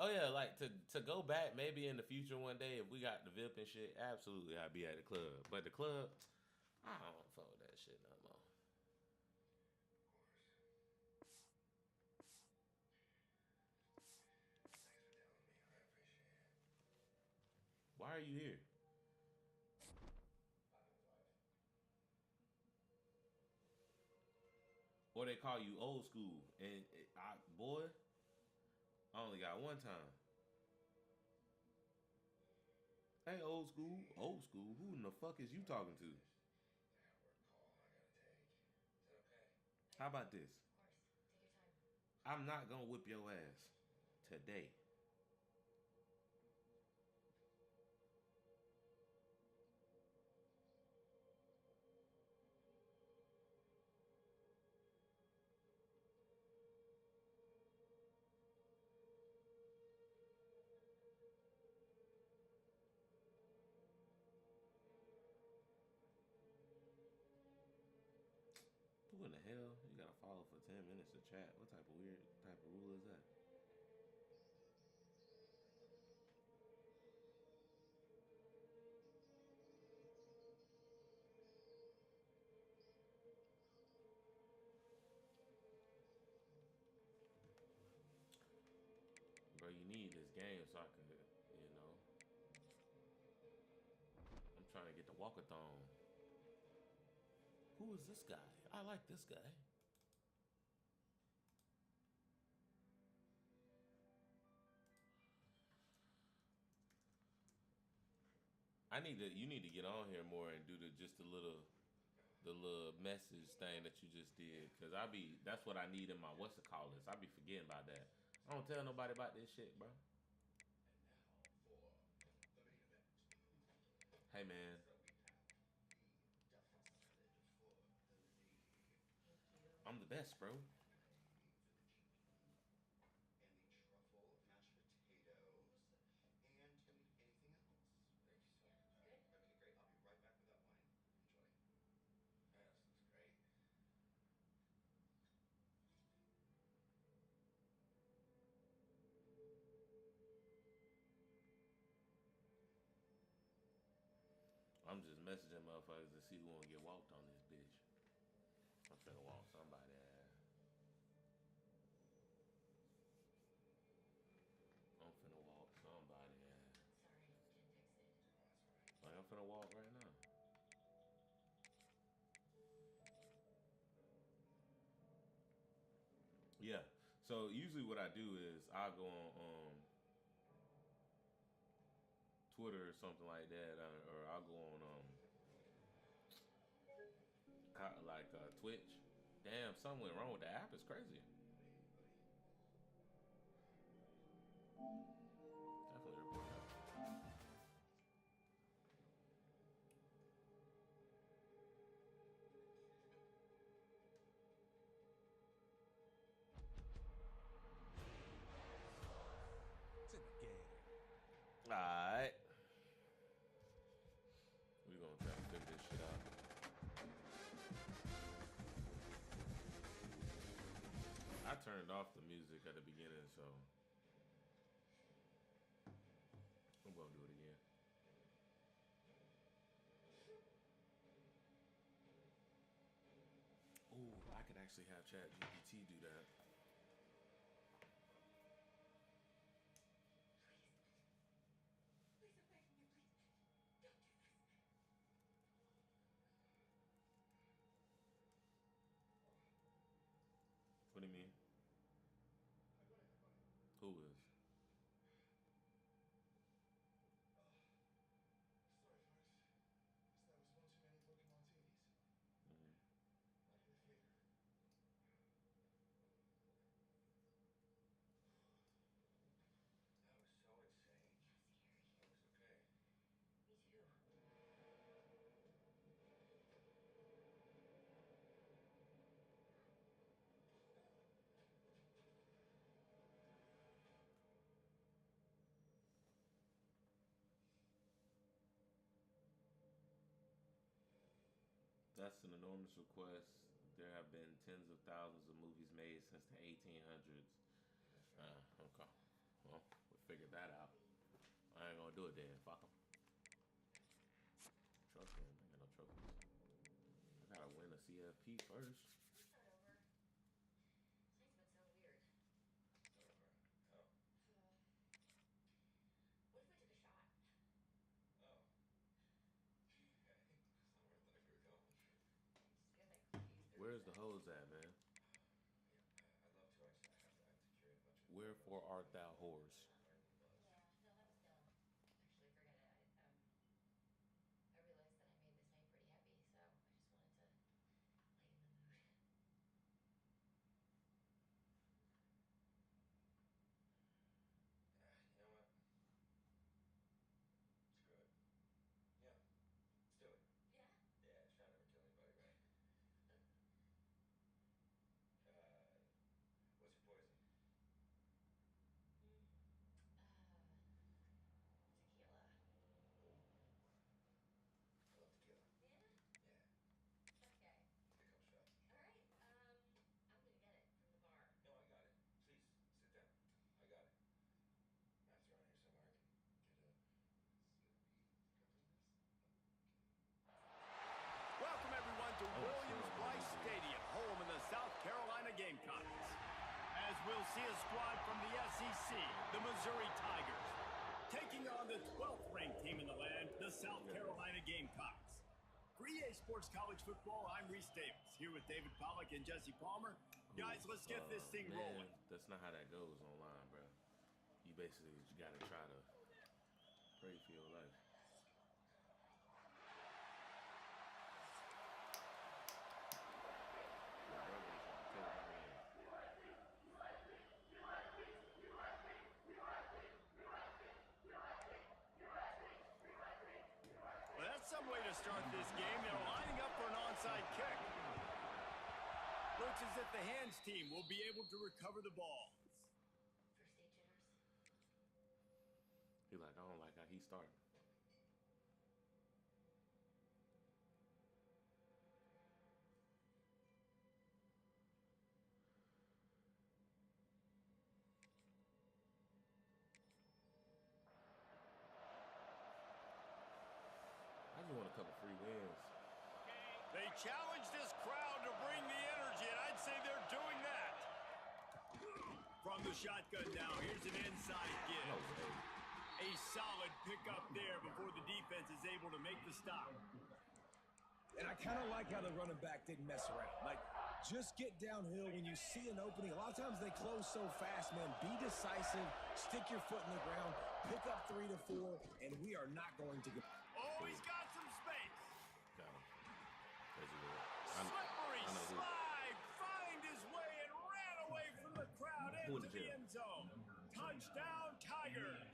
Oh yeah, like to go back maybe in the future one day if we got the VIP and shit. Absolutely, I'd be at the club. But the club, I don't fuck with that shit no more. Why are you here? Or they call you old school, and boy, I only got one time. Hey, old school, old school. Who in the fuck is you talking to? How about this? I'm not gonna whip your ass today. Who in the hell? You gotta follow for 10 minutes to chat. What type of weird type of rule is that? Bro, you need this game so I could, you know. I'm trying to get the walkathon. Who is this guy? I like this guy. You need to get on here more and do the little message thing that you just did. Cause that's what I need in my what's it called this. I be forgetting about that. I don't tell nobody about this shit, bro. Hey man, I'm the best, bro. I'm just messaging motherfuckers to see who wanna get walked on this bitch. I'm finna walk somebody ass. I'm finna walk somebody ass. Like I'm finna walk right now. Yeah. So usually what I do is I go on Twitter or something like that, or I'll go on like Twitch. Damn, something went wrong with the app. It's crazy. Definitely report that. All right, we gonna try to figure this shit out. I turned off the music at the beginning, so I'm gonna do it again. Oh, I could actually have Chat GPT do that. What do you mean? Who is? Mhm. That's an enormous request. There have been tens of thousands of movies made since the 1800s. Okay. Well, then. Fuck him. Trophy. I ain't got no trophies. I gotta win a CFP first. Start over. Tonight's been so weird. Start over. Oh. What if we took a shot? Oh. Okay. That's not where I thought you were going. Just feel like we used to. Where's the hoes at, man? Yeah, I'd love to. I have to curate a bunch of. Wherefore art thou whores? Yeah, no, that was dumb. Actually, forget it. I realized that I made this night pretty heavy, so I just wanted to lighten the mood. You know what? Screw it. Yeah. Let's do it. Yeah? Yeah, try never kill anybody, right? What's your poison? Tequila. I love tequila. Yeah? Yeah. Okay. Take a couple shots. All right. I'm gonna get it from the bar. No, I got it. Please, sit down. I got it. Matt's around here somewhere. I can get a. Welcome, everyone, to Williams-Brice Stadium, home of the South Carolina Gamecocks. As we'll see a squad from the SEC, the Missouri Tigers, taking on the 12th ranked team in the land, the South Carolina Gamecocks. For EA Sports College Football, I'm Reese Davis, here with David Pollack and Jesse Palmer. Guys, let's get this thing Man, rolling. that's not how that goes online, bro. You basically gotta try to pray for your life. Well, that's some way to start this game. They're lining up for an onside kick. Looks as if the hands team will be able to recover the ball. First aid jitters. He like, I don't like how he started. I just want a couple free wins. They challenge this crowd to bring the energy, and I'd say they're doing that. From the shotgun now, here's an inside No give. way. A solid pickup there before the defense is able to make the stop. And I kind of like how the running back didn't mess around. Like, just get downhill when you see an opening. A lot of times they close so fast, man. Be decisive, stick your foot in the ground, pick up 3 to 4, and we are not going to get... Oh, he's got some space. Got him. Crazy word. I Slippery know who. slide, find his way and ran away from the crowd Who in into the the jail? end zone. Touchdown, Tigers.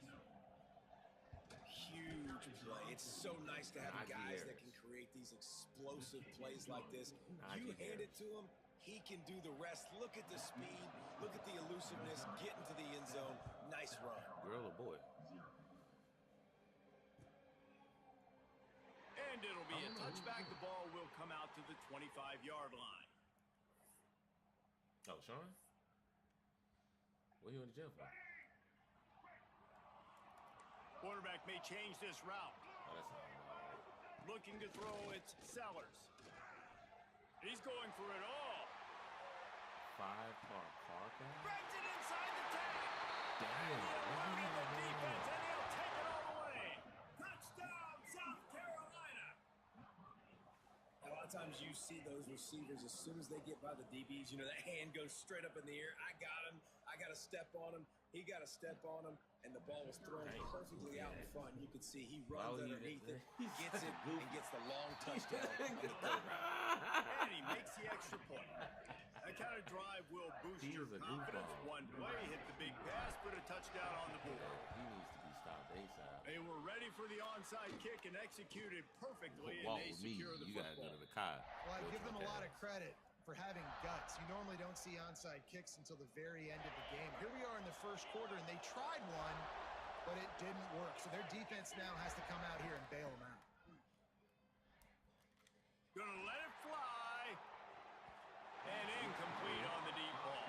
Huge play. It's so nice to have Najee guys Harris. that can create these explosive plays like this. Najee You hand it Harris. to him, he can do the rest. Look at the speed, look at the elusiveness, get into the end zone. Nice run. Girl or boy? And it'll be a touchback. The ball will come out to the 25-yard line. Oh, Sean? What you in the jail for? Quarterback may change this route. Oh, that's not right. Looking to throw, it's Sellers. He's going for it all. 5-car car crash? Breaks it inside the 10. Damn. Eluding the defense, and he'll take it all the way. Touchdown, South Carolina. A lot of times you see those receivers, as soon as they get by the DBs, you know, that hand goes straight up in the air. I got him. I got to step on him. He got to step on him. And the ball was thrown perfectly out in front. You can see he runs underneath it, gets it, and gets the long touchdown. And he makes the extra point. That kind of drive will boost He your is a confidence. goofball. One way, hit the big pass, put a touchdown on the board. He needs to be stopped ASAP. They were ready for the onside kick and executed perfectly, and Walk they with me. secure the You gotta go football. to the car. Well, I Go give to them the a lot car. of credit for having guts. You normally don't see onside kicks until the very end of the game. Here we are in the first quarter, and they tried one, but it didn't work. So their defense now has to come out here and bail them out. Gonna let it fly. And incomplete on the deep ball.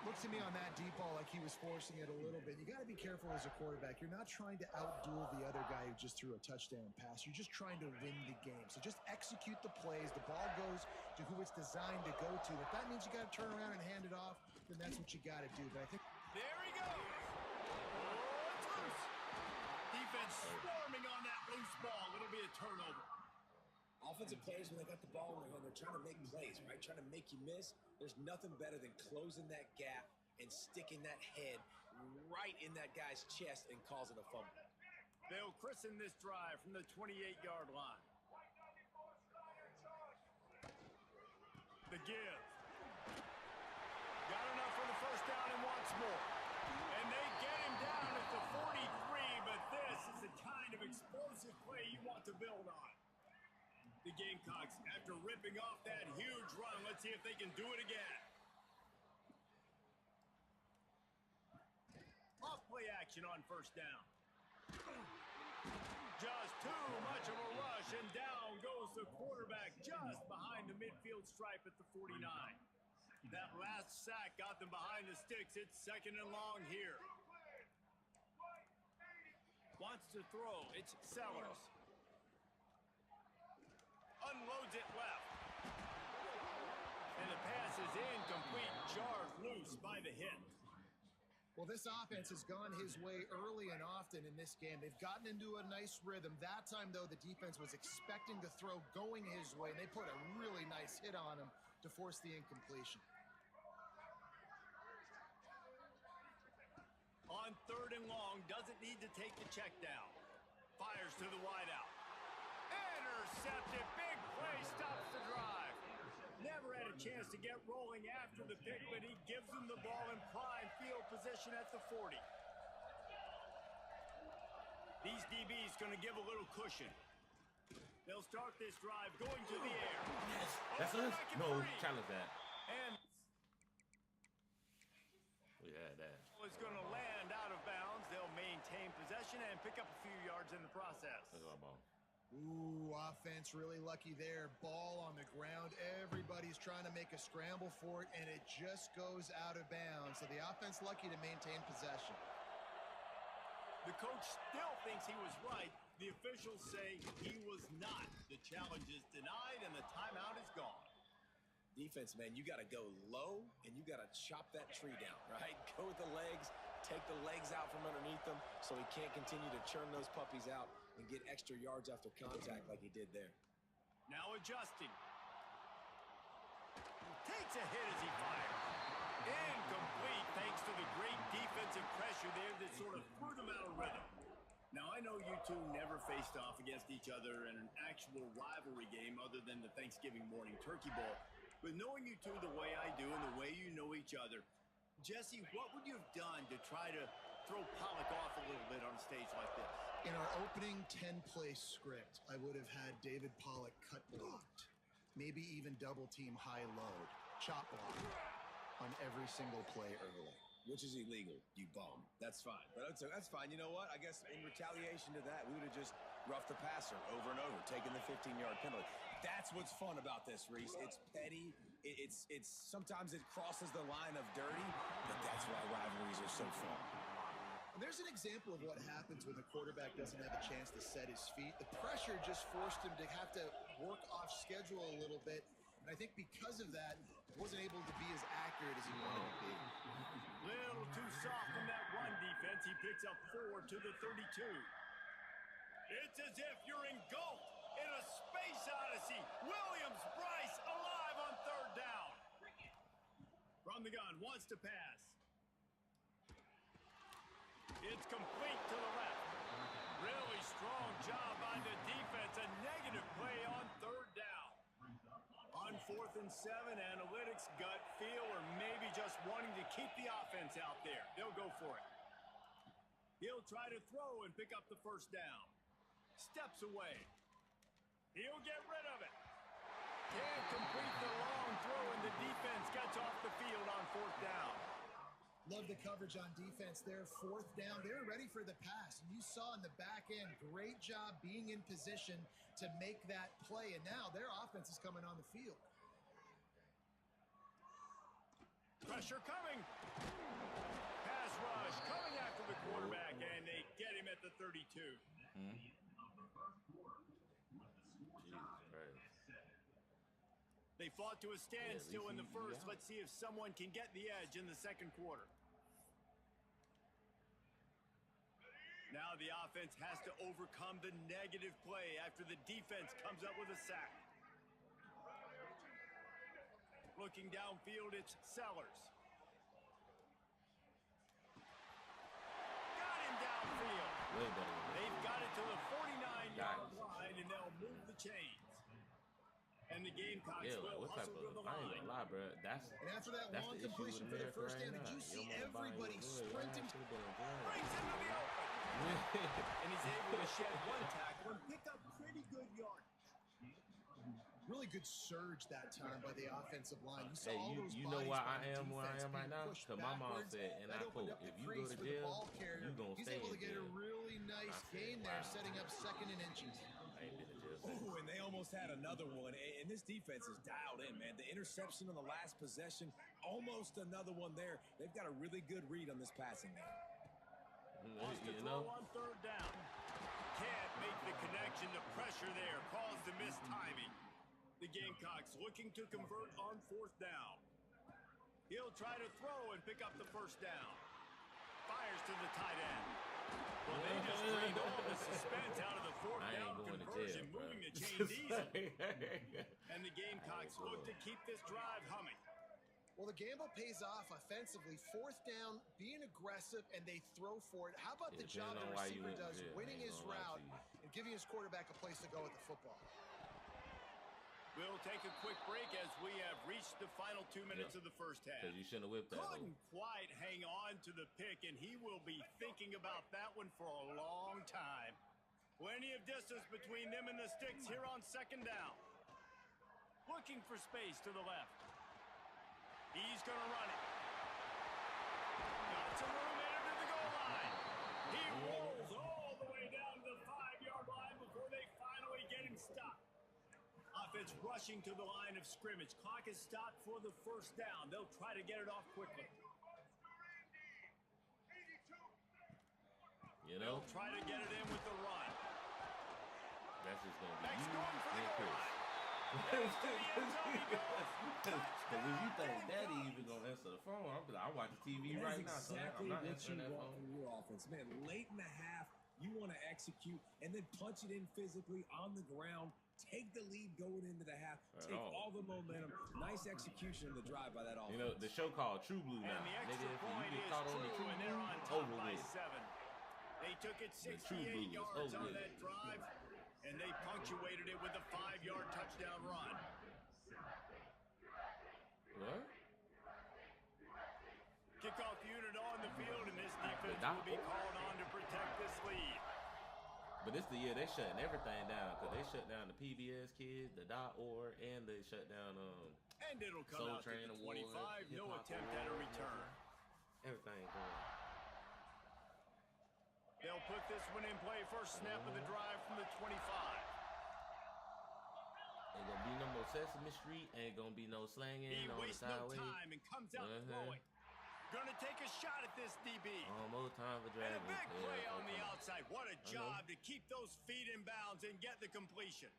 Looks to me on that deep ball like he was forcing it a little bit. You got to be careful as a quarterback. You're not trying to outduel the other guy who just threw a touchdown pass. You're just trying to win the game. So just execute the plays. The ball goes to who it's designed to go to. If that means you got to turn around and hand it off, then that's what you got to do. But I think There he goes. Oh, it's loose. Defense swarming on that loose ball. It'll be a turnover. Offensive players, when they got the ball in their hand, they're trying to make plays, right? Trying to make you miss. There's nothing better than closing that gap and sticking that head right in that guy's chest and causing a fumble. They'll christen this drive from the 28-yard line. The give. Got enough for the first down and wants more. And they get him down at the 43, but this is the kind of explosive play you want to build on. The Gamecocks, after ripping off that huge run, let's see if they can do it again. Off-play action on first down. Just too much of a rush, and down goes the quarterback just behind the midfield stripe at the 49. That last sack got them behind the sticks. It's second and long here. Wants to throw. It's Sellers. Unloads it left. And the pass is incomplete. Jarred loose by the hit. well, this offense has gone his way early and often in this game. They've gotten into a nice rhythm. That time, though, the defense was expecting to throw going his way. They put a really nice hit on him to force the incompletion. On third and long, doesn't need to take the check down. Fires to the wideout. Intercepted. Big play, stops the drive. Never had a chance to get rolling after the pick, but he gives them the ball in prime field position at the 40. These DBs going to give a little cushion. They'll start this drive going to the air. That's us? No, challenge that. And We had that. it's going to land out of bounds. They'll maintain possession and pick up a few yards in the process. That's our ball. Ooh, offense really lucky there. Ball on the ground. Everybody's trying to make a scramble for it, and it just goes out of bounds. So the offense lucky to maintain possession. The coach still thinks he was right. The officials say he was not. The challenge is denied, and the timeout is gone. Defense, man, you got to go low, and you got to chop that tree down, right? Go with the legs, take the legs out from underneath them so he can't continue to churn those puppies out and get extra yards after contact like he did there. Now adjusting. Takes a hit as he fires. Incomplete thanks to the great defensive pressure there that sort of threw them out of rhythm. Now, I know you two never faced off against each other in an actual rivalry game other than the Thanksgiving morning turkey bowl. But knowing you two the way I do and the way you know each other, Jesse, what would you have done to try to throw Pollock off a little bit on a stage like this? In our opening 10-play script, I would have had David Pollock cut blocked. Maybe even double team high load, chop block on every single play early. Which is illegal, you bum. That's fine. But that's fine. You know what? I guess in retaliation to that, we would have just roughed the passer over and over, taking the 15-yard penalty. That's what's fun about this, Reese. It's petty. It's sometimes it crosses the line of dirty, but that's why rivalries are so fun. And there's an example of what happens when the quarterback doesn't have a chance to set his feet. The pressure just forced him to have to work off schedule a little bit. And I think because of that, he wasn't able to be as accurate as he wanted to be. Little too soft from that run defense. He picks up 4 to the 32. It's as if you're engulfed in a space odyssey. Williams-Brice alive on third down. From the gun, wants to pass. It's complete to the left. Really strong job by the defense. A negative play on third down. On 4th and 7, analytics, gut feel, or maybe just wanting to keep the offense out there. They'll go for it. He'll try to throw and pick up the first down. Steps away. He'll get rid of it. Can't complete the long throw, and the defense gets off the field on 4th down. Love the coverage on defense there. 4th down. They were ready for the pass. And you saw in the back end, great job being in position to make that play. And now their offense is coming on the field. Pressure coming. two. Jesus Christ. They fought to a standstill in the he first. out. Let's see if someone can get the edge in the second quarter. Now the offense has to overcome the negative play after the defense comes up with a sack. Looking downfield, it's Sellers. Got him downfield. Way better than They've got it to the 49-yard Nice. line, and they'll move the chains. And the Gamecocks Yeah, like will what type hustle to the of? I ain't line. gonna lie, bro. That's And after that that's long the issue completion with for the America first right down, did now. you see Your mother buying everybody you a wood, sprinting? your ass should've been in jail. Brings him to the open. And he's able to shed one tackle and pick up pretty good yardage. Really good surge that time by the offensive line. You saw Hey, all those you know bodies why by I the am where I defense am right being now? pushed Because my mom backwards. said, and That I opened quote, up if the you go crease to for the jail, ball carrier. you gonna He's stay able in to get a jail. really nice I said, gain there, wow. setting up 2nd and inches. I ain't been to jail. Oh, and they almost had another one. And this defense is dialed in, man. The interception on the last possession, almost another one there. They've got a really good read on this passing game. Wants to You throw know, on third down. Can't make the connection. The pressure there caused the missed timing. The Gamecocks looking to convert on fourth down. He'll try to throw and pick up the first down. Fires to the tight end. Well, they just drained all the suspense out of the fourth I down ain't going to conversion, jail, bro. moving the chains easily. Well, And the Gamecocks look to keep this drive humming. Well, the gamble pays off offensively. 4th down, being aggressive, and they throw for it. How about the job the depending on why you receiver went to does, jail, winning I ain't his gonna lie route to you. and giving his quarterback a place to go with the football? We'll take a quick break as we have reached the final 2 minutes of the first half. Because you shouldn't have whipped that. hoe. Couldn't quite hang on to the pick, and he will be thinking about that one for a long time. Plenty of distance between them and the sticks here on second down. Looking for space to the left. He's going to run it. Got some room into the goal line. He rolls all the way down to the 5-yard line before they finally get him stopped. Offense rushing to the line of scrimmage. Clock is stopped for the first down. They'll try to get it off quickly. You know, They'll try to get it in with the run. that's just gonna be Next you going for the and goal Chris. line. Because if you think Daddy even gonna answer the phone, I'm watching TV And right that's now, so exactly I'm not what answering you that want phone. from your offense. Man, late in the half, you want to execute and then punch it in physically on the ground. Take the lead going into the half. Take all the momentum. Nice execution of the drive by that offense. You know, the show called True Blue now. And the Nigga, extra if point you get is caught on the true, True and Blue, they're on it's top over by with. 7. They took it The True 68 Blue is yards over on with. that drive, and they punctuated it with a 5-yard touchdown run. What? Kickoff unit on the field, and this defense will be called on to protect this lead. But this the year they shutting everything down, because they shut down the PBS kids, the .org, and they shut down And it'll come Soul out Train to the Awards, 25, no Hip-Hop attempt at a Awards, return. everything going. They'll put this one in play. First snap of the drive from the 25. Ain't gonna be no more Sesame Street, ain't gonna be no slanging He on the wastes no sideway. time and comes out throwing. Gonna take a shot at this DB. Almost time for And Dragon. a big play on the okay. outside. What a job to keep those feet in bounds and get the completion.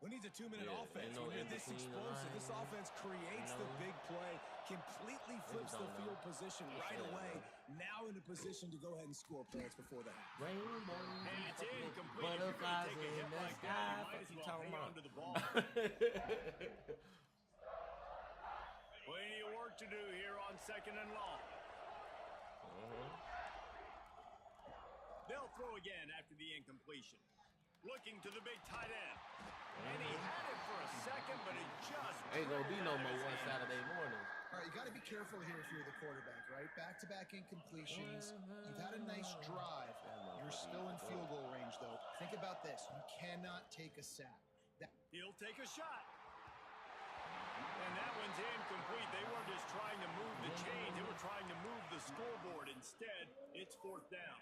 Who needs a 2-minute Yeah, offense? ain't no When you're in this between the explosive, this lines, offense creates you the know. big play, completely flips the don't know. field position right Yeah, away. bro. Now in a position to go ahead and score points before the half. Rainbow, And it's incomplete. If you're gonna butterflies take a in hit the like that, sky. you might Fuck as you well talking hang about? on to the ball. Plenty of work to do here on second and long. They'll throw again after the incompletion. Looking to the big tight end. And he had it for a second, but it just Ain't gonna be no drifted out of more his one hand. Saturday morning. All right, you got to be careful here if you're the quarterback, right? Back-to-back incompletions. You've had a nice drive. You're still in field goal range, though. Think about this. You cannot take a sack. He'll take a shot. And that one's incomplete. They weren't just trying to move the chains. They were trying to move the scoreboard. Instead, it's fourth down.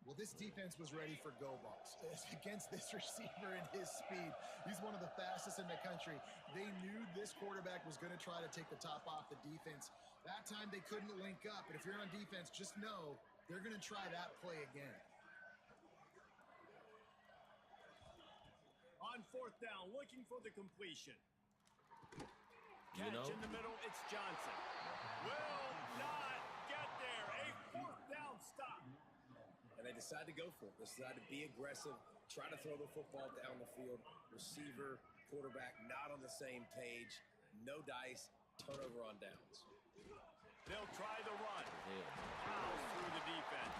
Well, this defense was ready for go balls against this receiver and his speed. He's one of the fastest in the country. They knew this quarterback was going to try to take the top off the defense. That time they couldn't link up. But if you're on defense, just know they're going to try that play again. On fourth down, looking for the completion. You know? Catch in the middle, it's Johnson. Will not get there. A fourth down stop. And they decide to go for it. They decide to be aggressive, try to throw the football down the field. Receiver, quarterback not on the same page. No dice, turnover on downs. They'll try the run. Fouls through the defense.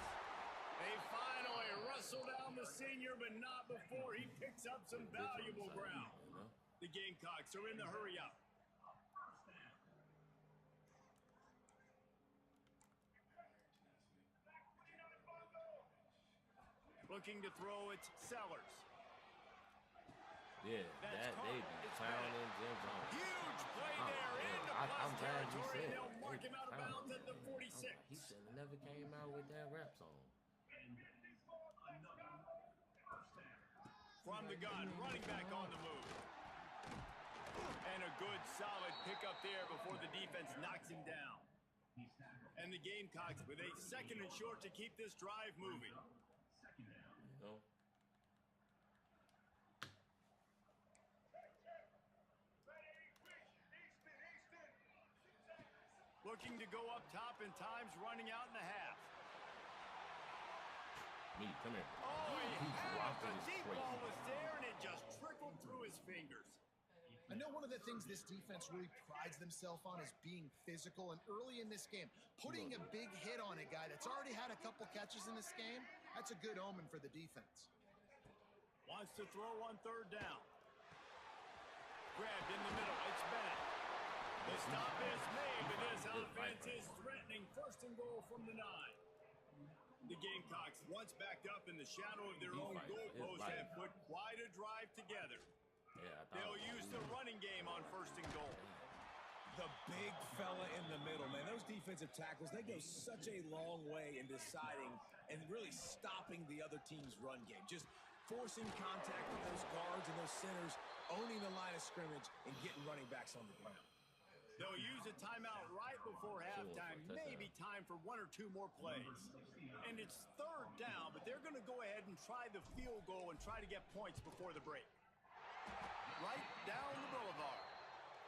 They finally wrestle down the senior, but not before he picks up some valuable ground. The Gamecocks are in the hurry up. Looking to throw, it's Sellers. Yeah, That's that they caught. be It's clowning Jim Jones. Huge play Oh, there yeah. into I'm plus glad you territory. said They'll mark they him out of clowning. bounds at the 46. He should have never came out with that reps on. From the gun, running back on the move. And a good solid pickup there before the defense knocks him down. And the Gamecocks with a second and short to keep this drive moving. You know? Looking to go up top in times, running out in the half. Me, come here. Oh, he He's had it. rocking The his deep crazy. ball was there, and it just trickled through his fingers. I know one of the things this defense really prides themselves on is being physical, and early in this game, putting a big hit on a guy that's already had a couple catches in this game, that's a good omen for the defense. Wants to throw on third down. Grabbed in the middle. It's Bennett. The stop is made, but this offense is threatening. First and goal from the 9. The Gamecocks, once backed up in the shadow of their own goalpost, have put quite a drive together. Yeah, They'll use the running game on first and goal. The big fella in the middle, man. Those defensive tackles, they go such a long way in deciding and really stopping the other team's run game. Just forcing contact with those guards and those centers, owning the line of scrimmage, and getting running backs on the ground. They'll use a timeout right before halftime. Maybe time for 1 or 2 more plays. And it's third down, but they're going to go ahead and try the field goal and try to get points before the break. Right down the boulevard.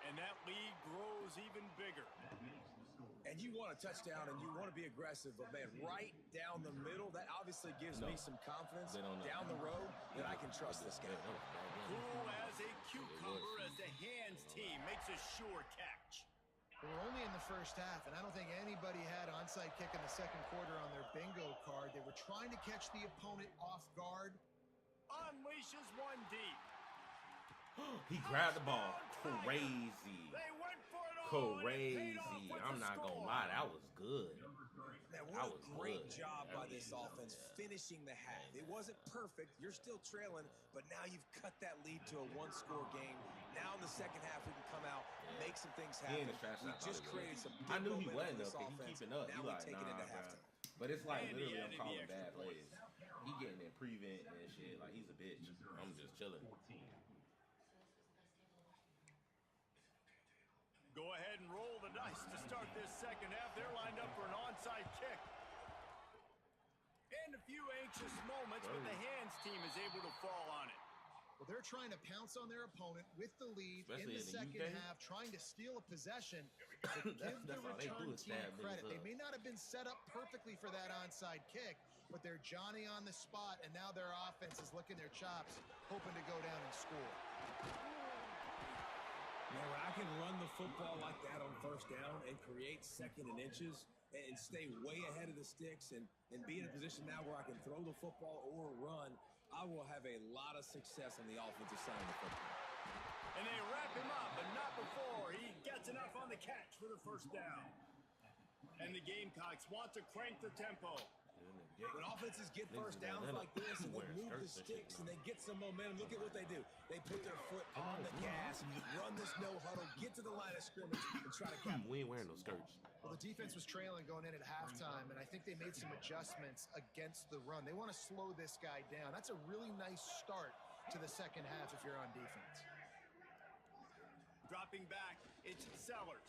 And that lead grows even bigger. And you want a touchdown and you want to be aggressive, but man, right down the middle, that obviously gives me some confidence down the road that I can trust this guy. Cool as a cucumber as the hands team makes a sure catch. We're only in the first half, and I don't think anybody had onside kick in the second quarter on their bingo card. They were trying to catch the opponent off guard. Unleashes one deep. He grabbed the ball. Crazy. They went for it all. Crazy. I'm not gonna lie, that was good. Man, That what was a great good. job by this Yeah. offense finishing the half. It wasn't perfect. You're still trailing, but now you've cut that lead to a one-score game. Now in the second half, we can come out, make some things He ain't happen. as fast as We I thought just he was. created some I big knew he momentum wasn't for this up, but he offense. keeping up. Now He we like, take it nah, into bro. halftime. But it's like And he literally I'm added the calling extra bad point. plays. He getting in prevent and shit. Like he's a bitch. I'm just chilling. Go ahead and roll the dice to start this second half. They're lined up for an onside kick. And a few anxious moments, but the hands team is able to fall on it. Well, they're trying to pounce on their opponent with the lead Especially in the in the second UK. half, trying to steal a possession. But give the That's all they do return is team stab credit. niggas They up. may not have been set up perfectly for that onside kick, but they're Johnny on the spot, and now their offense is licking their chops, hoping to go down and score. Man, when I can run the football like that on first down and create second and inches and stay way ahead of the sticks and be in a position now where I can throw the football or run, I will have a lot of success on the offensive side of the football. And they wrap him up, but not before he gets enough on the catch for the first down. And the Gamecocks want to crank the tempo. When offenses get first downs like this and they move the sticks and they get some momentum, look at what they do. They put their foot on the gas, run this no huddle, get to the line of scrimmage, and try to capitalize. We ain't wearing no skirts. Well, the defense was trailing going in at halftime, and I think they made some adjustments against the run. They want to slow this guy down. That's a really nice start to the second half if you're on defense. Dropping back, it's Sellers.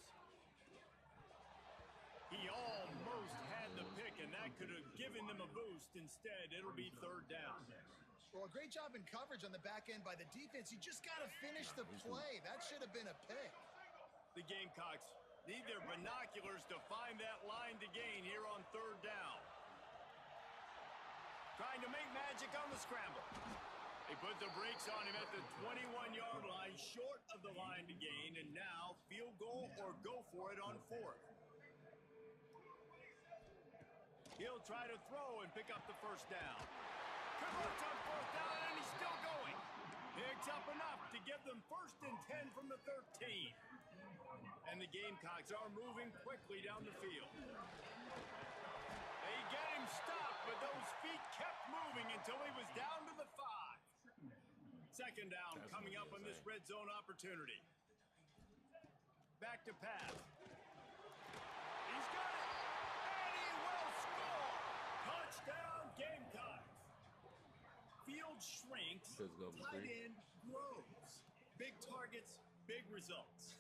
He almost had the pick, and that could have given them a boost. Instead, it'll be third down. Well, a great job in coverage on the back end by the defense. You just got to finish the play. That should have been a pick. The Gamecocks need their binoculars to find that line to gain here on 3rd down. Trying to make magic on the scramble. They put the brakes on him at the 21-yard line, short of the line to gain, and now field goal or go for it on 4th. He'll try to throw and pick up the first down. Converts on 4th down, and he's still going. Picks up enough to give them 1st and 10 from the 13. And the Gamecocks are moving quickly down the field. They get him stopped, but those feet kept moving until he was down to the 5. 2nd down coming up on this red zone opportunity. Back to pass. He's got it, and he will score. Touchdown, Gamecocks. Field shrinks, tight end grows. Big targets, big results.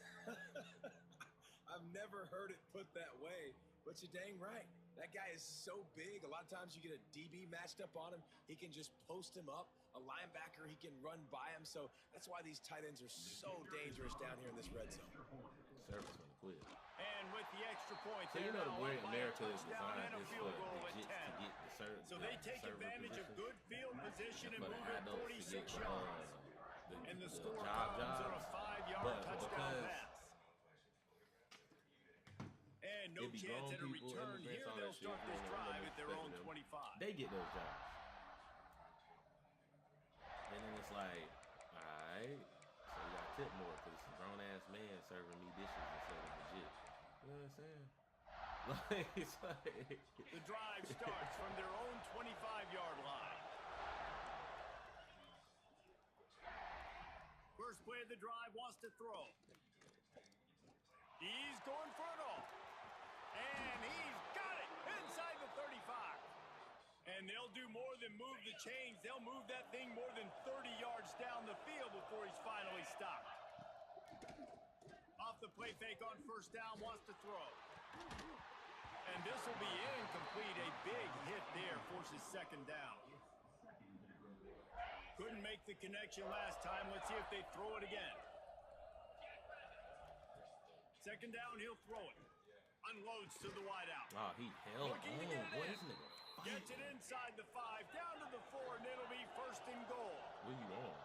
I've never heard it put that way, but you're dang right. That guy is so big. A lot of times you get a DB matched up on him. He can just post him up. A linebacker, he can run by him. So that's why these tight ends are so dangerous down here in this red zone. Service on the quid. And with the extra point, So you know the way America is touchdown designed and a is field for goal the at Jets 10. to get the serve. So they take advantage of good field position and for the move it adults to 46 get yards. And the score job comes on a jobs. 5-yard But touchdown because pass. And no it be chance grown at a people, return immigrants, here. all They'll that shit, start this you know, drive at their own expecting 25. they get those jobs. And then it's like, alright, so you got tip more because it's a grown ass man serving me dishes instead of legit. You know what I'm saying? Like, it's like The drive starts from their own 25-yard line. First play of the drive, wants to throw. He's going for it all. And he's got it inside the 35. And they'll do more than move the chains. They'll move that thing more than 30 yards down the field before he's finally stopped. Off the play fake on 1st down, wants to throw. And this will be incomplete. A big hit there forces 2nd down. Couldn't make the connection last time. Let's see if they throw it again. 2nd down, he'll throw it. Unloads to the wideout. oh, he held Looking to get it on. Boy, in. this nigga Gets it fighting. inside the 5, down to the 4, and it'll be 1st and goal. What you on?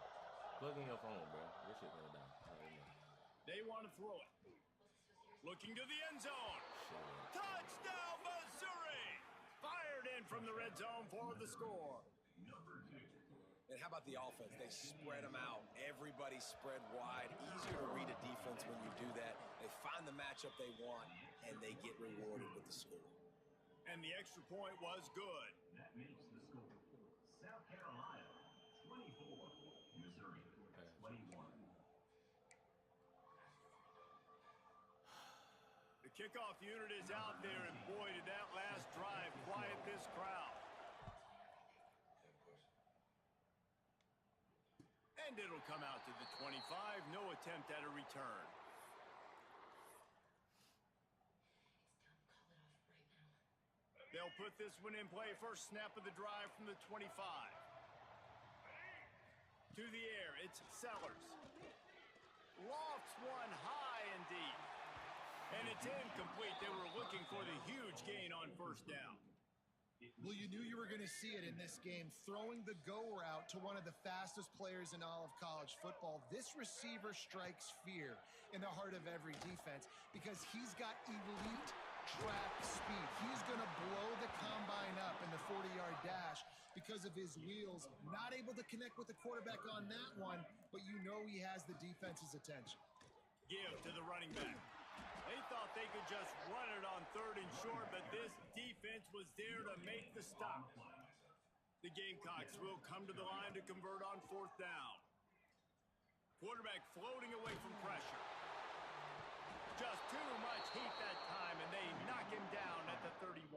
Plug in your phone, bro. This shit gonna die. I don't know. They want to throw it. Looking to the end zone. Shit. Touchdown, Missouri! Fired in from the red zone for the score. And how about the offense? They spread them out. Everybody spread wide. Easier to read a defense when you do that. They find the matchup they want, and they get rewarded with the score. And the extra point was good. That makes the score South Carolina 24, Missouri 21. The kickoff unit is out there, and boy, did that last drive quiet this crowd. And it'll come out to the 25. No attempt at a return. They'll put this one in play. First snap of the drive from the 25. To the air, it's Sellers. Lofts one high and deep. And it's incomplete. They were looking for the huge gain on 1st down. Well, you knew you were going to see it in this game, throwing the go route to one of the fastest players in all of college football. This receiver strikes fear in the heart of every defense because he's got elite trap speed. He's going to blow the combine up in the 40-yard dash because of his wheels. Not able to connect with the quarterback on that one, but you know he has the defense's attention. Give to the running back. They thought they could just run it on 3rd and short, but this defense was there to make the stop. The Gamecocks will come to the line to convert on 4th down. Quarterback floating away from pressure. Just too much heat that time, and they knock him down at the 31.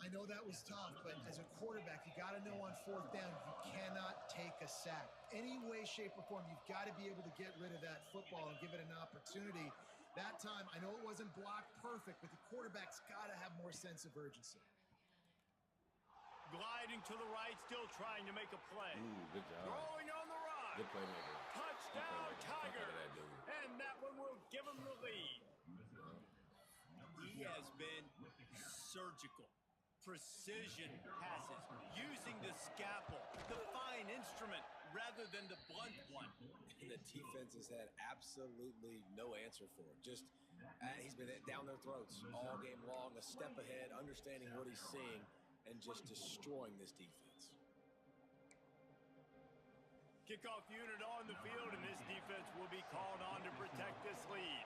I know that was tough, but as a quarterback, you got to know on 4th down, you cannot take a sack. Any way, shape, or form, you've got to be able to get rid of that football and give it an opportunity. That time, I know it wasn't blocked perfect, but the quarterback's got to have more sense of urgency. Glide Sliding to the right, still trying to make a play. Ooh, good job. Throwing on the run. Good playmaker. Touchdown, Fuck out Tigers. of that dude. And that one will give him the lead. He has been surgical. Precision passes, using the scalpel, the fine instrument, rather than the blunt one. And the defense has had absolutely no answer for it. Just, he's been down their throats all game long, a step ahead, understanding what he's seeing, and just destroying this defense. Kickoff unit on the field, and this defense will be called on to protect this lead.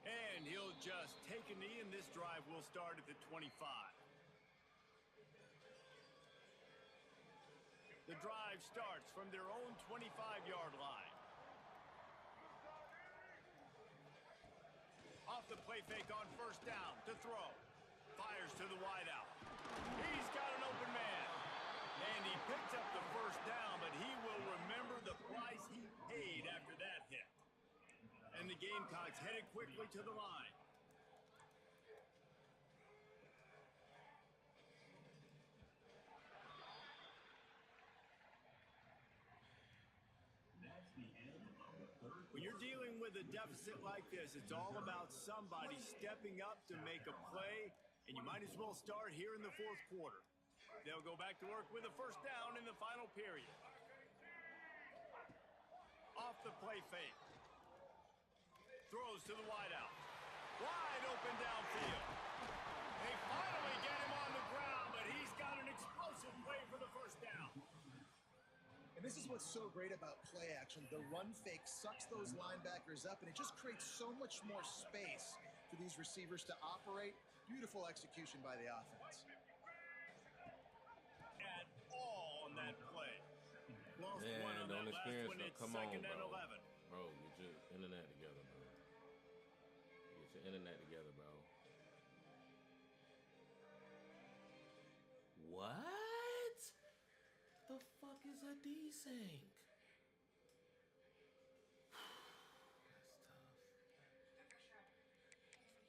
And he'll just take a knee, and this drive will start at the 25. The drive starts from their own 25-yard line. Off the play fake on first down to throw. Fires to the wideout. He's got an open man. And he picked up the first down, but he will remember the price he paid after that hit. And the Gamecocks headed quickly to the line. That's the end of the third. When you're dealing with a deficit like this, it's all about somebody stepping up to make a play, and you might as well start here in the fourth quarter. They'll go back to work with a first down in the final period. Off the play fake. Throws to the wideout. Wide open downfield. They finally get him on the ground, but he's got an explosive play for the first down. And this is what's so great about play action. The run fake sucks those linebackers up, and it just creates so much more space for these receivers to operate. Beautiful execution by the offense. At all on that play. Lost Man, one on don't that last experience one. no. It's Come on, second and bro. 11. Bro, get your internet together, bro. Get your internet together, bro. What? The fuck is a desync?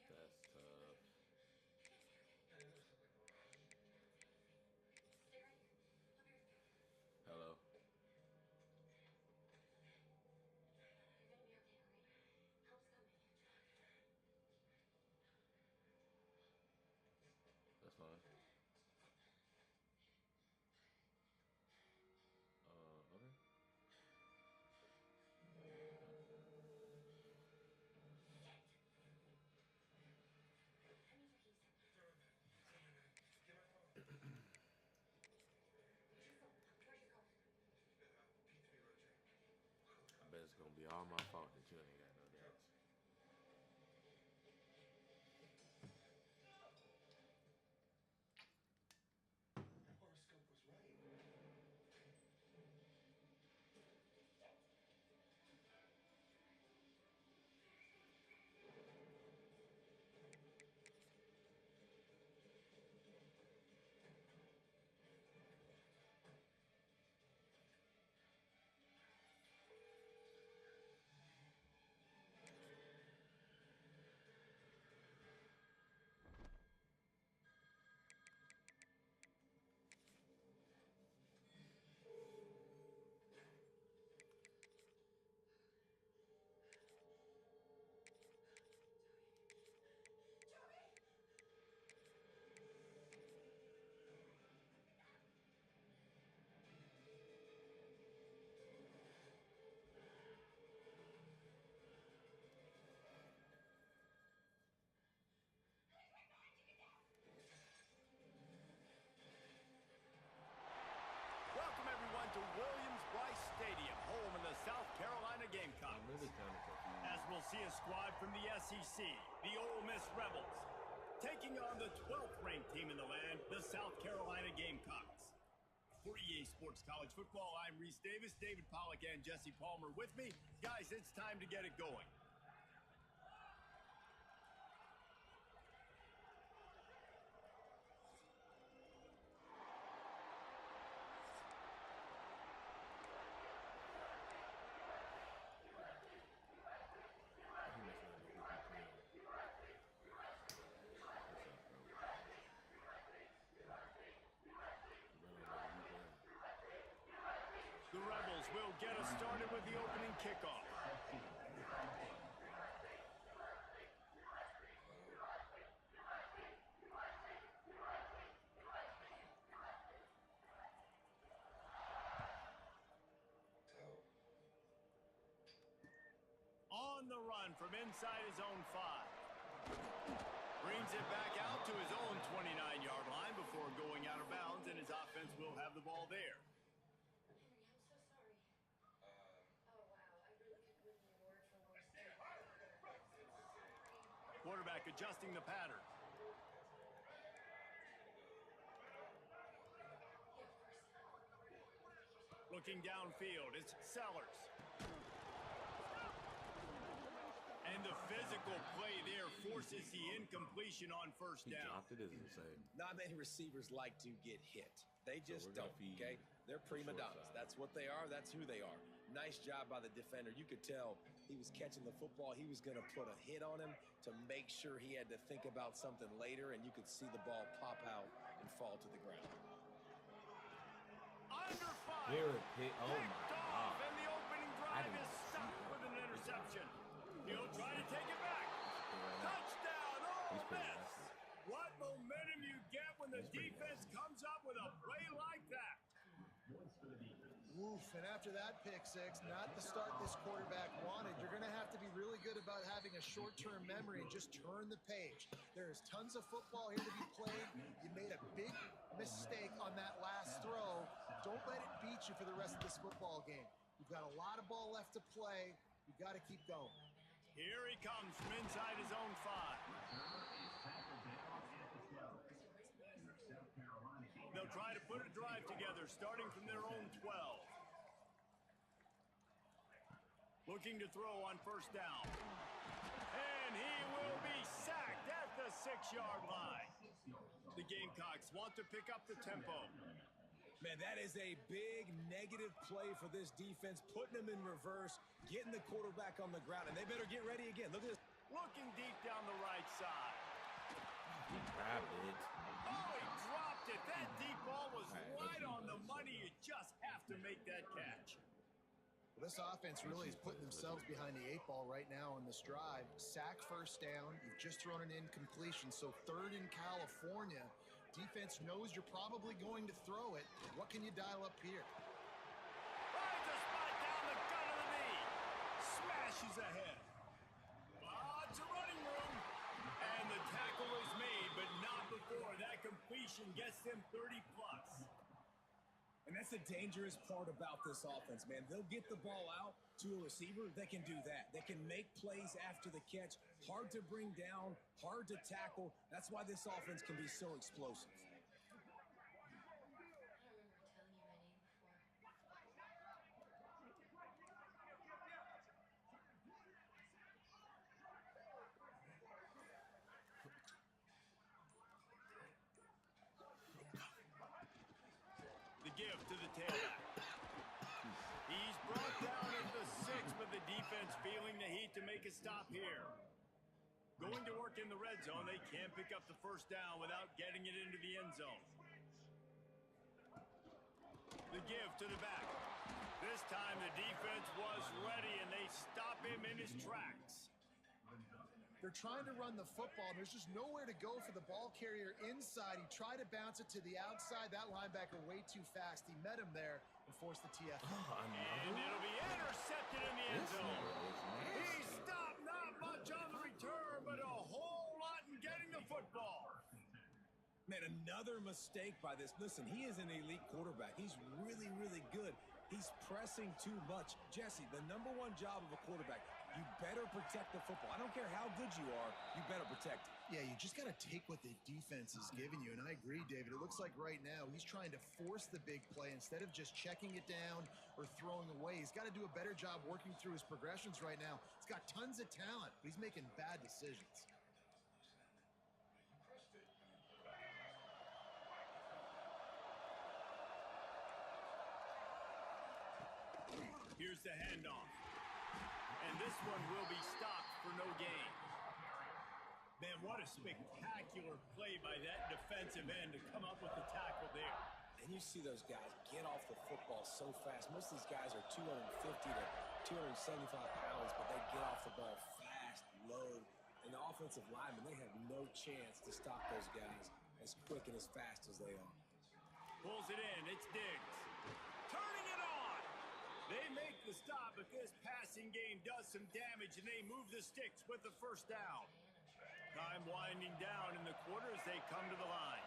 That's tough. Hello. That's fine. Okay. I bet it's gonna be all my fault that you ain't got no dance. That horoscope was right. Welcome, everyone, to Williams-Brice Stadium, home in the South Carolina Gamecocks. I'm really kind of confused. As we'll see a squad from the SEC, the Ole Miss Rebels, taking on the 12th ranked team in the land, the South Carolina Gamecocks. For EA Sports College Football, I'm Reese Davis, David Pollack, and Jesse Palmer with me. Guys, it's time to get it going. kickoff. On the run from inside his own 5. Brings it back out to his own 29-yard line before going out of bounds, and his offense will have the ball there. Henry, I'm so sorry. Oh, wow. I really couldn't win the award for worst team. Quarterback adjusting the pattern. Looking downfield, it's Sellers. And the physical play there forces the incompletion on first He down. dropped it as insane. Not many receivers like to get hit. They just we're gonna don't, feed okay? They're the prima short donnas. side. That's what they are. That's who they are. Nice job by the defender. You could tell he was catching the football. He was going to put a hit on him to make sure he had to think about something later, and you could see the ball pop out and fall to the ground. Under fire. Good hit. Oh, Picked my off, God. and the opening I drive didn't is see stopped that. with an interception. He'll try to take it back. Touchdown, Ole He's pretty Miss. nasty. What momentum you get when the He's pretty defense comes up with a play like that. Woof, and after that pick six, not the start this quarterback wanted. You're going to have to be really good about having a short-term memory and just turn the page. There's tons of football here to be played. You made a big mistake on that last throw. Don't let it beat you for the rest of this football game. You've got a lot of ball left to play. You've got to keep going. Here he comes from inside his own 5. They'll try to put a drive together, starting from their own 12. Looking to throw on first down. And he will be sacked at the 6-yard line. The Gamecocks want to pick up the tempo. Man, that is a big negative play for this defense, putting them in reverse, getting the quarterback on the ground, and they better get ready again. Look at this. Looking deep down the right side. He grabbed it. Oh, he dropped it. That deep ball was right on the money. You just have to make that catch. Well, this offense really is putting themselves behind the 8 ball right now on this drive. Sack first down. You've just thrown an incompletion, so 3rd in California. Defense knows you're probably going to throw it. What can you dial up here? Finds a spot down the gut of the knee. Smashes ahead. Lots of running room. And the tackle is made, but not before that completion gets them 30+. And that's the dangerous part about this offense, man. They'll get the ball out to a receiver. They can do that. They can make plays after the catch. Hard to bring down, hard to tackle. That's why this offense can be so explosive. I don't remember telling you my name before. The give to the tailback. He's brought down at the 6, but the defense feeling the heat to make a stop here. Going to work in the red zone, they can't pick up the first down without getting it into the end zone. The give to the back. This time the defense was ready, and they stop him in his tracks. They're trying to run the football. There's just nowhere to go for the ball carrier inside. He tried to bounce it to the outside. That linebacker way too fast. He met him there and forced the TF. And it'll be intercepted in the end zone. He stopped not much on the return, but a whole lot in getting the football. Man, another mistake by this. Listen, he is an elite quarterback. He's really, really good. He's pressing too much. Jesse, the #1 job of a quarterback, you better protect the football. I don't care how good you are, you better protect it. Yeah, you just got to take what the defense is giving you. And I agree, David. It looks like right now he's trying to force the big play instead of just checking it down or throwing away. He's got to do a better job working through his progressions right now. He's got tons of talent, but he's making bad decisions. Here's the handoff. And this one will be stopped for no gain. Man, what a spectacular play by that defensive end to come up with the tackle there. And you see those guys get off the football so fast. Most of these guys are 250 to 275 pounds, but they get off the ball fast, low. And the offensive linemen, they have no chance to stop those guys as quick and as fast as they are. Pulls it in. It's Diggs. Turning it on. They make the stop, but this passing game does some damage, and they move the sticks with the first down. Time winding down in the quarter as they come to the line.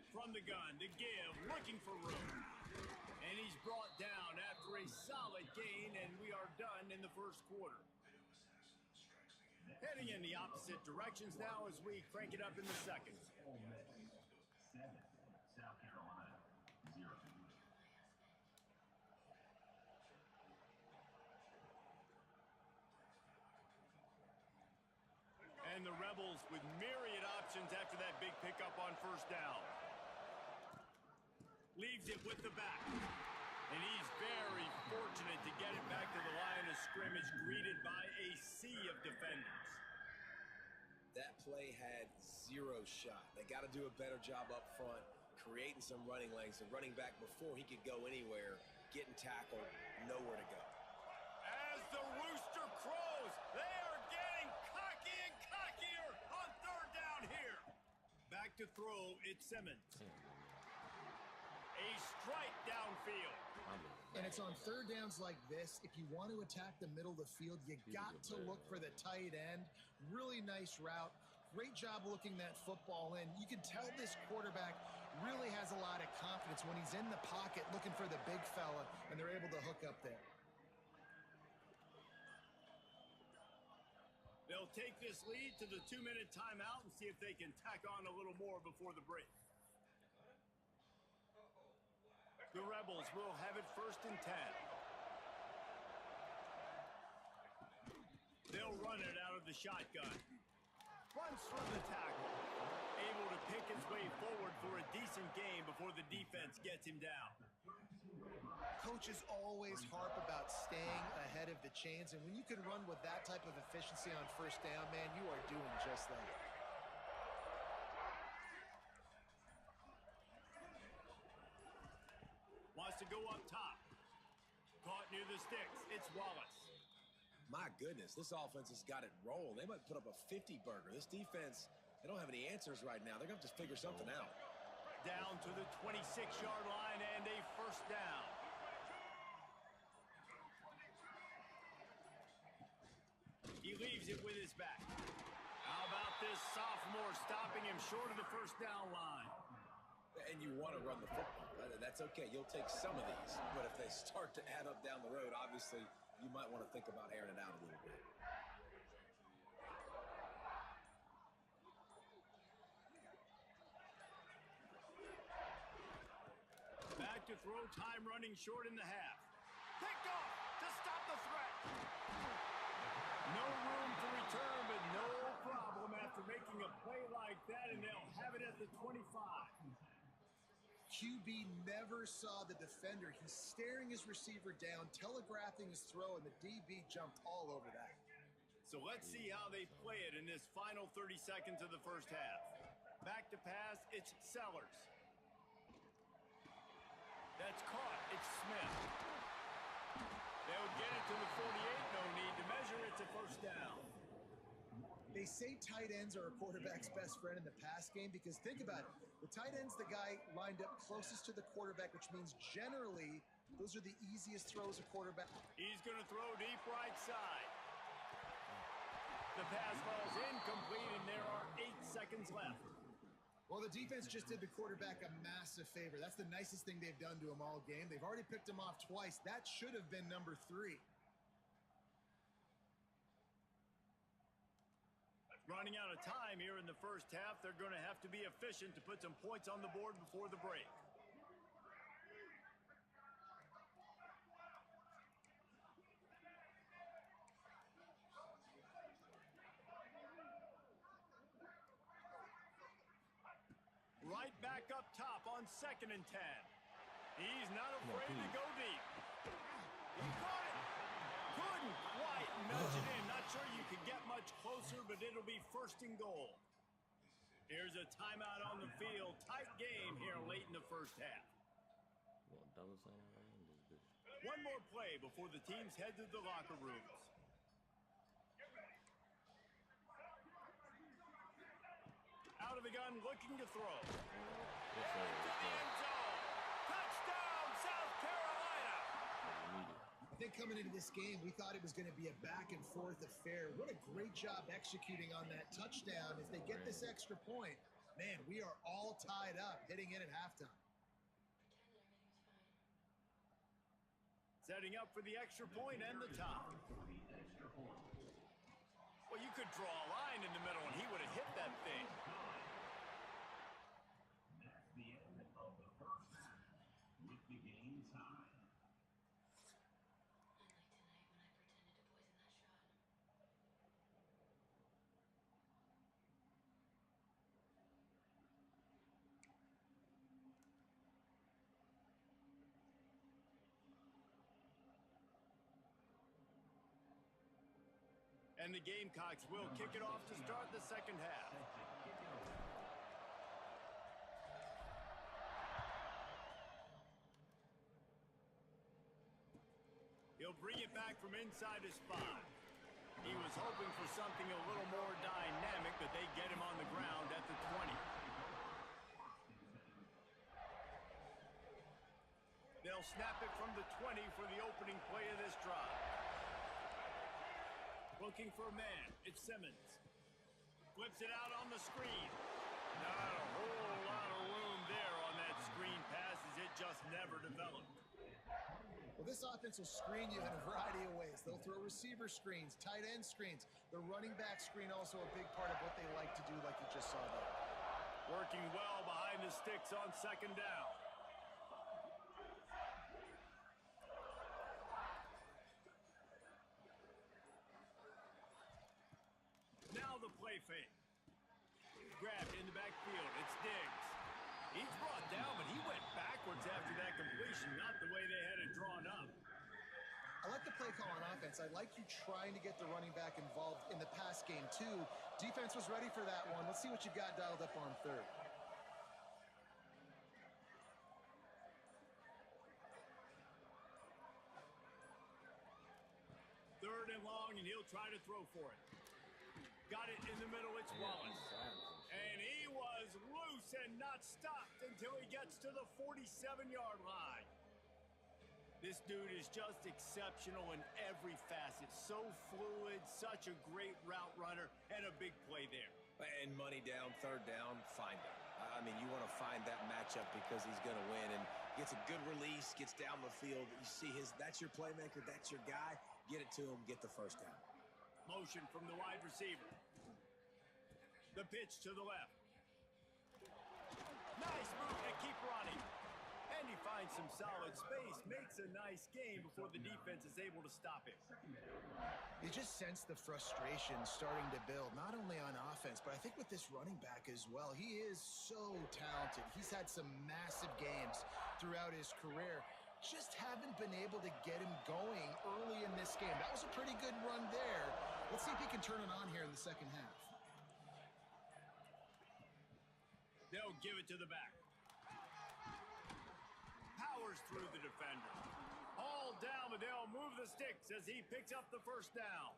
From the gun to give, looking for room. And he's brought down after a solid gain, and we are done in the first quarter. Heading in the opposite directions now as we crank it up in the second. Ole Miss 7, South Carolina 0. And the Rebels with myriad options after that big pickup on first down. Leaves it with the back. And he's very fortunate to get it back to the line of scrimmage, greeted by a sea of defenders. That play had zero shot. They got to do a better job up front, creating some running lanes. The running back, before he could go anywhere, getting tackled, nowhere to go. As the rooster crows, they are getting cocky and cockier on third down here. Back to throw, it's Simmons. A strike downfield. And it's on third downs like this. If you want to attack the middle of the field, you got to look for the tight end. Really nice route. Great job looking that football in. You can tell this quarterback really has a lot of confidence when he's in the pocket looking for the big fella, and they're able to hook up there. They'll take this lead to the 2-minute timeout and see if they can tack on a little more before the break. The Rebels will have it first and 10. They'll run it out of the shotgun. Runs from the tackle. Able to pick his way forward for a decent gain before the defense gets him down. Coaches always harp about staying ahead of the chains, and when you can run with that type of efficiency on first down, man, you are doing just that. Wants to go up top. Caught near the sticks. It's Wallace. My goodness, this offense has got it rolling. They might put up a 50-burger. This defense, they don't have any answers right now. They're going to have to figure something out. Down to the 26-yard line and a first down. He leaves it with his back. How about this sophomore stopping him short of the first down line? And you want to run the football. That's okay. You'll take some of these. But if they start to add up down the road, obviously, you might want to think about airing it out a little bit. Back to throw, time running short in the half. Picked off to stop the threat. No room to return, but no problem after making a play like that, and they'll have it at the 25. QB never saw the defender. He's staring his receiver down, telegraphing his throw, and the DB jumped all over that. So let's see how they play it in this final 30 seconds of the first half. Back to pass, it's Sellers. That's caught, it's Smith. They'll get it to the 48, no need to measure, it's a first down. They say tight ends are a quarterback's best friend in the pass game because think about it. The tight end's the guy lined up closest to the quarterback, which means generally those are the easiest throws a quarterback. He's going to throw deep right side. The pass falls incomplete, and there are 8 seconds left. Well, the defense just did the quarterback a massive favor. That's the nicest thing they've done to him all game. They've already picked him off twice. That should have been number 3. Running out of time here in the first half. They're going to have to be efficient to put some points on the board before the break. Right back up top on 2nd and 10. He's not afraid to go deep. He caught it. Couldn't quite nudge it in. Not Not sure you could get much closer, but it'll be first and goal. Here's a timeout on the field. Tight game here late in the first half. Well, double sign around this bitch. One more play before the teams head to the locker rooms. Out of the gun, looking to throw. Yes, sir. To the end zone. Touchdown, South Carolina. I think coming into this game, we thought it was going to be a back-and-forth affair. What a great job executing on that touchdown. If they get this extra point, man, we are all tied up heading in at halftime. Setting up for the extra point and the tie. Well, you could draw a line in the middle, and he would have hit that thing. That's the end of the first half with the game tied. And the Gamecocks will kick it off to start the second half. He'll bring it back from inside his spot. He was hoping for something a little more dynamic, but they get him on the ground at the 20. They'll snap it from the 20 for the opening play of this drive. Looking for a man. It's Simmons. Flips it out on the screen. Not a whole lot of room there on that screen pass as it just never developed. Well, this offense will screen you in a variety of ways. They'll throw receiver screens, tight end screens. The running back screen also a big part of what they like to do, like you just saw there. Working well behind the sticks on second down. Now the play fake. Grabbed in the backfield. It's Diggs. He's brought down, but he went backwards after that completion, not the way they had it drawn up. I like the play call on offense. I like you trying to get the running back involved in the pass game, too. Defense was ready for that one. Let's see what you've got dialed up on third. Third and long, and he'll try to throw for it. Got it in the middle. It's Wallace. And he was loose and not stopped until he gets to the 47-yard line. This dude is just exceptional in every facet. So fluid, such a great route runner, and a big play there. And money down, third down, find him. I mean, you want to find that matchup because he's going to win and gets a good release, gets down the field. You see that's your playmaker, that's your guy. Get it to him, get the first down. Motion from the wide receiver. The pitch to the left. Nice move to keep running. And he finds some solid space, makes a nice game before the defense is able to stop him. You just sense the frustration starting to build, not only on offense, but I think with this running back as well. He is so talented. He's had some massive games throughout his career. Just haven't been able to get him going early in this game. That was a pretty good run there. Let's see if he can turn it on here in the second half. They'll give it to the back. Powers through the defender. All down, but they'll move the sticks as he picks up the first down.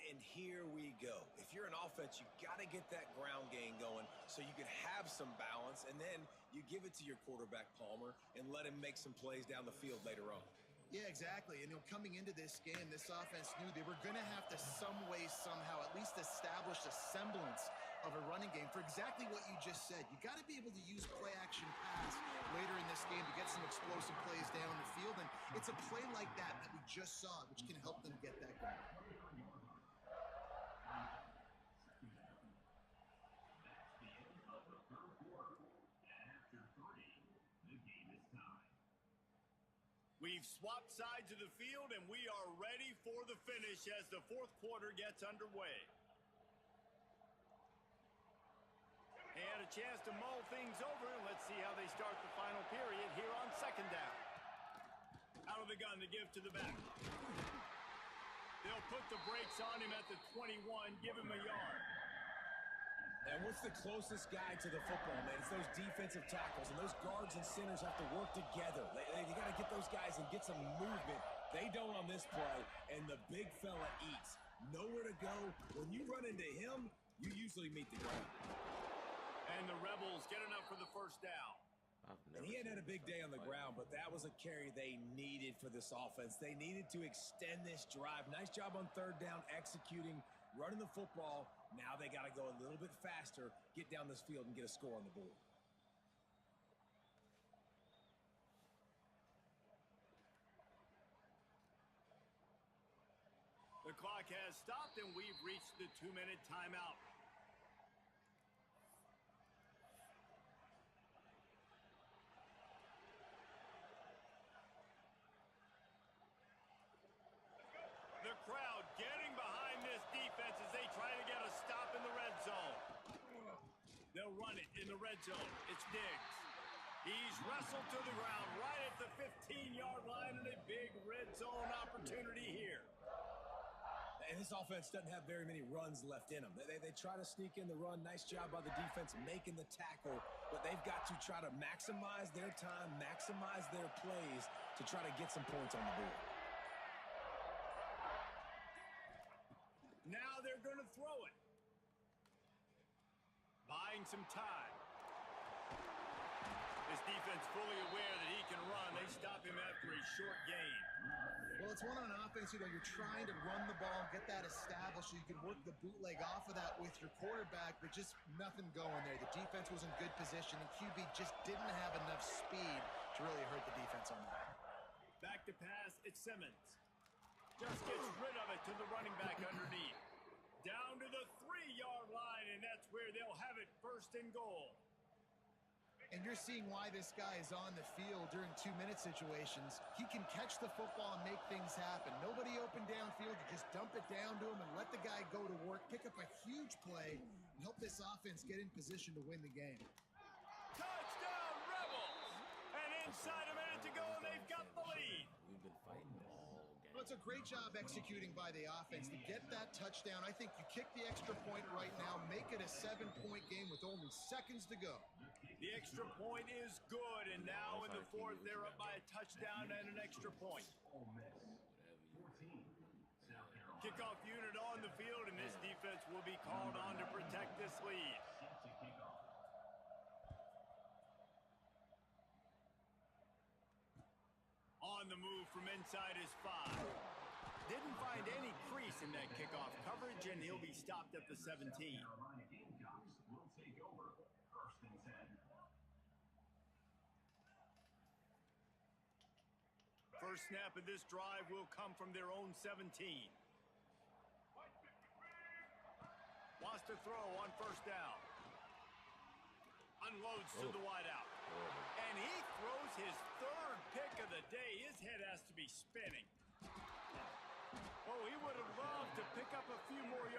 And here we go. If you're an offense, you got to get that ground game going so you can have some balance, and then you give it to your quarterback, Palmer, and let him make some plays down the field later on. Yeah, exactly. And coming into this game, this offense knew they were going to have to some way, somehow, at least establish a semblance of a running game for exactly what you just said. You got to be able to use play-action pass later in this game to get some explosive plays down the field, and it's a play like that we just saw, which can help them get that going. We've swapped sides of the field, and we are ready for the finish as the fourth quarter gets underway. They had a chance to mull things over. Let's see how they start the final period here on second down. Out of the gun to give to the back. They'll put the brakes on him at the 21, give him a yard. And what's the closest guy to the football, man? It's those defensive tackles, and those guards and centers have to work together. They got to get those guys and get some movement. They don't on this play, and the big fella eats. Nowhere to go. When you run into him, you usually meet the ground. And the Rebels get enough for the first down. And he hadn't had a big day on the ground, but that was a carry they needed for this offense. They needed to extend this drive. Nice job on third down, executing, running the football. Now they got to go a little bit faster, get down this field, and get a score on the board. The clock has stopped, and we've reached the 2-minute timeout. The crowd getting behind this defense as they try to get a stop in the red zone. They'll run it in the red zone. It's Diggs. He's wrestled to the ground right at the 15-yard line, and a big red zone opportunity here. And this offense doesn't have very many runs left in them. They try to sneak in the run. Nice job by the defense making the tackle, but they've got to try to maximize their time, maximize their plays to try to get some points on the board. Now they're going to throw it. Buying some time. This defense fully aware that he can run. They stop him after a short gain. Well, it's one on offense, you're trying to run the ball, get that established so you can work the bootleg off of that with your quarterback, but just nothing going there. The defense was in good position, and QB just didn't have enough speed to really hurt the defense on that. Back to pass, it's Simmons. Just gets rid of it to the running back underneath. Down to the 3-yard line, and that's where they'll have it, first and goal. And you're seeing why this guy is on the field during 2-minute situations. He can catch the football and make things happen. Nobody open downfield. You just dump it down to him and let the guy go to work, pick up a huge play, and help this offense get in position to win the game. Touchdown, Rebels! And inside a minute to go, and they've got the lead. We've been fighting all game. Well, it's a great job executing by the offense to get that touchdown. I think you kick the extra point right now, make it a 7-point game with only seconds to go. The extra point is good, and now in the fourth, they're up by a touchdown and an extra point. Kickoff unit on the field, and this defense will be called on to protect this lead. On the move from inside is 5. Didn't find any crease in that kickoff coverage, and he'll be stopped at the 17. Carolina Gamecocks will take over, first and 10. First snap of this drive will come from their own 17. Wants to throw on first down. Unloads to the wideout. And he throws his third pick of the day. His head has to be spinning. Oh, he would have loved to pick up a few more yards.